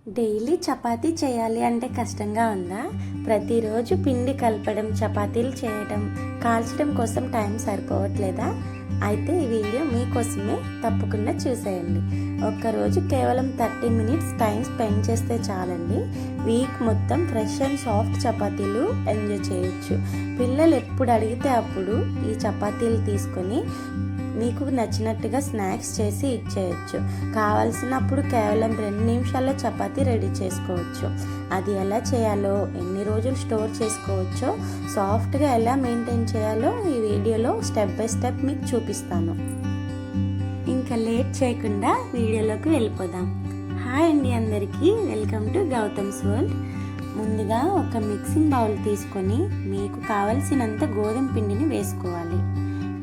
Daily chapati చేయాలి అంటే కష్టంగా ఉందా? ప్రతిరోజు పిండి కలపడం, చపాతీలు చేయడం, కాల్చడం కోసం టైం సరిపోవట్లేదా? అయితే ఈ వీడియో మీకోసమే, తప్పకుండా చూసేయండి. ఒక్కరోజు కేవలం 30 మినిట్స్ టైం స్పెండ్ చేస్తే చాలండి. వీక్ మొత్తం ఫ్రెష్ అండ్ సాఫ్ట్ చపాతీలు ఎంజాయ్ చేయొచ్చు. పిల్లలు ఎప్పుడు అడిగితే అప్పుడు ఈ చపాతీలు తీసుకొని మీకు నచ్చినట్టుగా స్నాక్స్ చేసి ఇచ్చేయచ్చు. కావాల్సినప్పుడు కేవలం 2 నిమిషాల్లో చపాతీ రెడీ చేసుకోవచ్చు. అది ఎలా చేయాలో, ఎన్ని రోజులు స్టోర్ చేసుకోవచ్చో, సాఫ్ట్గా ఎలా మెయింటైన్ చేయాలో ఈ వీడియోలో స్టెప్ బై స్టెప్ మీకు చూపిస్తాను. ఇంకా లేట్ చేయకుండా వీడియోలోకి వెళ్ళిపోదాం. హాయ్ అండి అందరికీ, వెల్కమ్ టు గౌతమ్స్ వరల్డ్. ముందుగా ఒక మిక్సింగ్ బౌల్ తీసుకొని మీకు కావలసినంత గోధుమ పిండిని వేసుకోవాలి.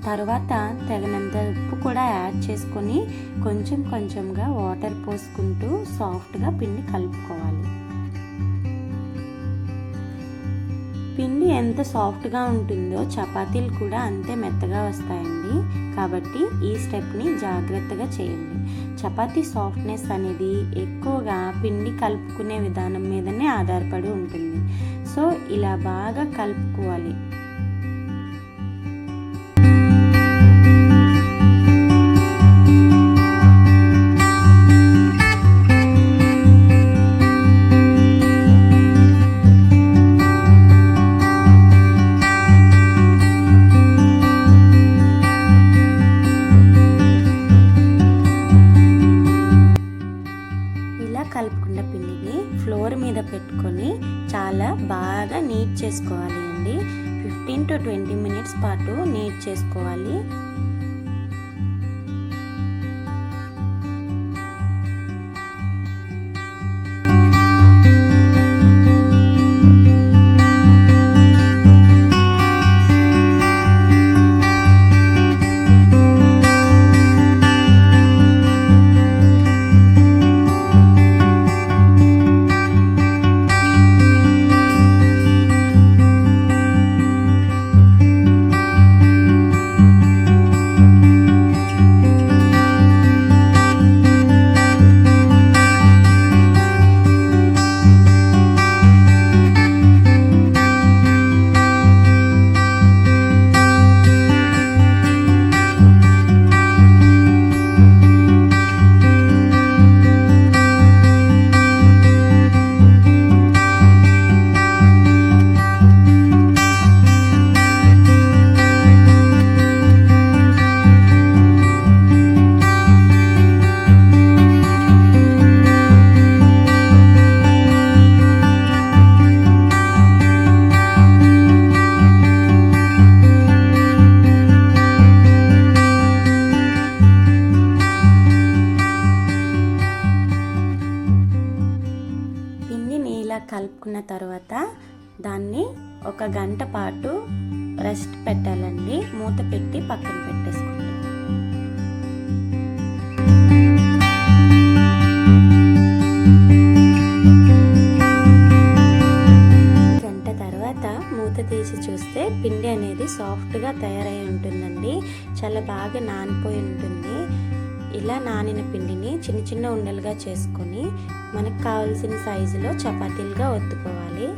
తర్వాత తగినంత ఉప్పు కూడా యాడ్ చేసుకొని కొంచెం కొంచెంగా వాటర్ పోసుకుంటూ సాఫ్ట్గా పిండి కలుపుకోవాలి. పిండి ఎంత సాఫ్ట్గా ఉంటుందో చపాతీలు కూడా అంతే మెత్తగా వస్తాయండి. కాబట్టి ఈ స్టెప్ని జాగ్రత్తగా చేయండి. చపాతీ సాఫ్ట్నెస్ అనేది ఎక్కువగా పిండి కలుపుకునే విధానం మీదనే ఆధారపడి ఉంటుంది. సో ఇలా బాగా కలుపుకోవాలి. కలుపుకున్న పిండిని ఫ్లోర్ మీద పెట్టుకొని చాలా బాగా నీట్ చేసుకోవాలి అండి. 15 to 20 మినిట్స్ పాటు నీట్ చేసుకోవాలి. కలుపుకున్న తర్వాత దాన్ని 1 గంట పాటు రెస్ట్ పెట్టాలండి. మూత పెట్టి పక్కన పెట్టేసుకోండి. గంట తర్వాత మూత తీసి చూస్తే పిండి అనేది సాఫ్ట్గా తయారై ఉంటుందండి. చాలా బాగా నానిపోయి ఉంటుంది. ఇలా నానిన పిండిని చిన్న చిన్న ఉండలుగా చేసుకొని మనకు కావాల్సిన సైజులో చపాతీలుగా ఒత్తుకోవాలి.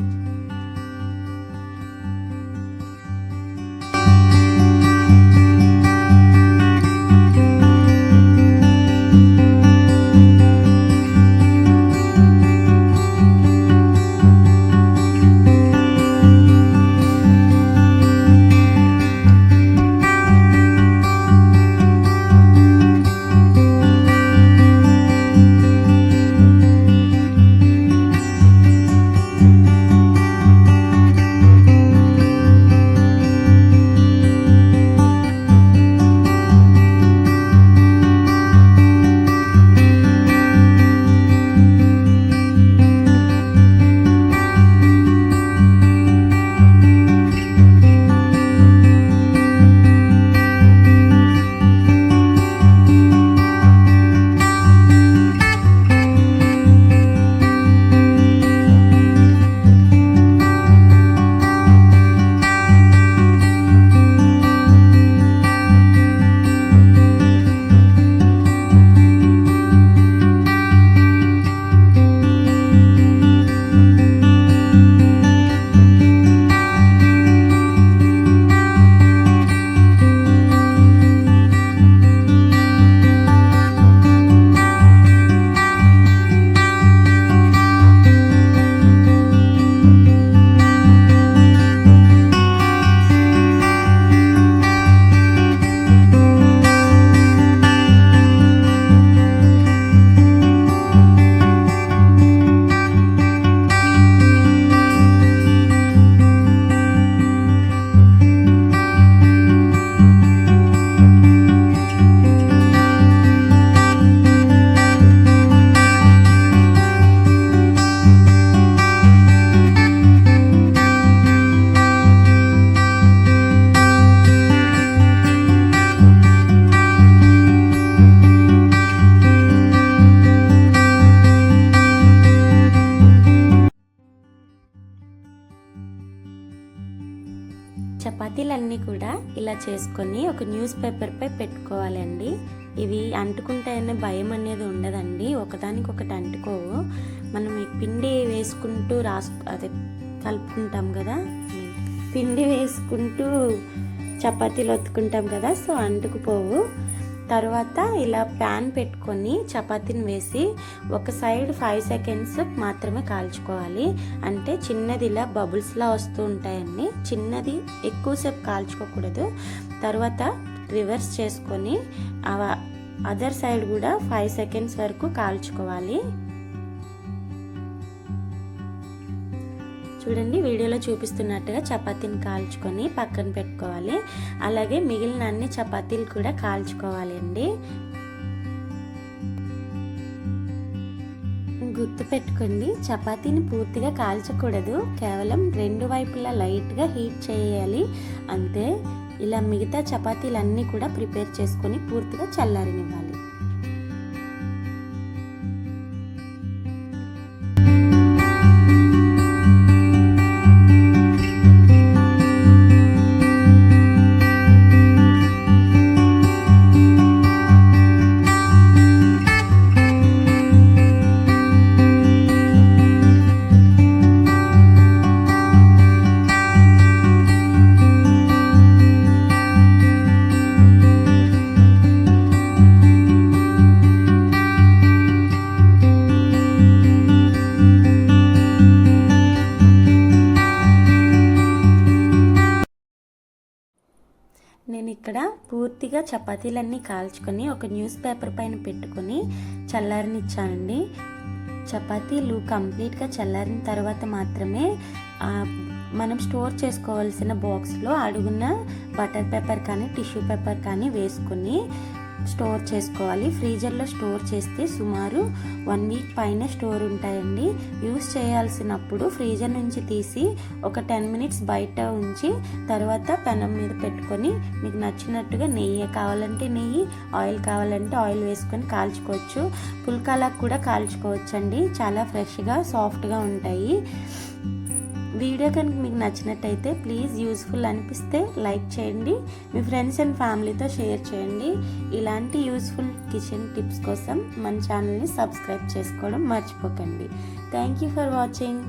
పిండిలన్నీ కూడా ఇలా చేసుకొని ఒక న్యూస్ పేపర్పై పెట్టుకోవాలండి. ఇవి అంటుకుంటాయనే భయం అనేది ఉండదండి, ఒకదానికొకటి అంటుకోవు. మనం ఈ పిండి వేసుకుంటూ అదే కలుపుకుంటాం కదా, పిండి వేసుకుంటూ చపాతీలు ఒత్తుకుంటాం కదా, సో అంటుకుపోవు. తర్వాత ఇలా ప్యాన్ పెట్టుకొని చపాతీని వేసి ఒక సైడ్ 5 సెకండ్స్ మాత్రమే కాల్చుకోవాలి. అంటే చిన్నది ఇలా బబుల్స్లా వస్తూ ఉంటాయండి, చిన్నది ఎక్కువసేపు కాల్చుకోకూడదు. తర్వాత రివర్స్ చేసుకొని అదర్ సైడ్ కూడా 5 సెకండ్స్ వరకు కాల్చుకోవాలి. చూడండి, వీడియోలో చూపిస్తున్నట్టుగా చపాతీని కాల్చుకొని పక్కన పెట్టుకోవాలి. అలాగే మిగిలిన అన్ని చపాతీలు కూడా కాల్చుకోవాలి అండి. గుర్తు పెట్టుకోండి, చపాతీని పూర్తిగా కాల్చకూడదు, కేవలం 2 వైపులా లైట్గా హీట్ చేయాలి అంతే. ఇలా మిగతా చపాతీలన్నీ కూడా ప్రిపేర్ చేసుకొని పూర్తిగా చల్లారనివ్వాలి. నేను ఇక్కడ పూర్తిగా చపాతీలన్నీ కాల్చుకొని ఒక న్యూస్ పేపర్ పైన పెట్టుకొని చల్లారనిచ్చానండి. చపాతీలు కంప్లీట్గా చల్లారిన తర్వాత మాత్రమే మనం స్టోర్ చేసుకోవాల్సిన బాక్స్లో అడుగున బటర్ పేపర్ కానీ టిష్యూ పేపర్ కానీ వేసుకొని స్టోర్ చేసుకోవాలి. ఫ్రీజర్లో స్టోర్ చేస్తే సుమారు 1 వీక్ పైన స్టోర్ ఉంటాయండి. యూస్ చేయాల్సినప్పుడు ఫ్రీజర్ నుంచి తీసి ఒక 10 మినిట్స్ బయట ఉంచి తర్వాత పెనం మీద పెట్టుకొని మీకు నచ్చినట్టుగా నెయ్యి కావాలంటే నెయ్యి, ఆయిల్ కావాలంటే ఆయిల్ వేసుకొని కాల్చుకోవచ్చు. పుల్కాలకు కూడా కాల్చుకోవచ్చు అండి, చాలా ఫ్రెష్గా సాఫ్ట్గా ఉంటాయి. వీడియో కనుక మీకు నచ్చినట్టయితే ప్లీజ్ యూస్ఫుల్ అనిపిస్తే లైక్ చేయండి, మీ ఫ్రెండ్స్ అండ్ ఫ్యామిలీతో షేర్ చేయండి. ఇలాంటి యూస్ఫుల్ కిచెన్ టిప్స్ కోసం మన ఛానల్ని సబ్స్క్రైబ్ చేసుకోవడం మర్చిపోకండి. Thank you for watching.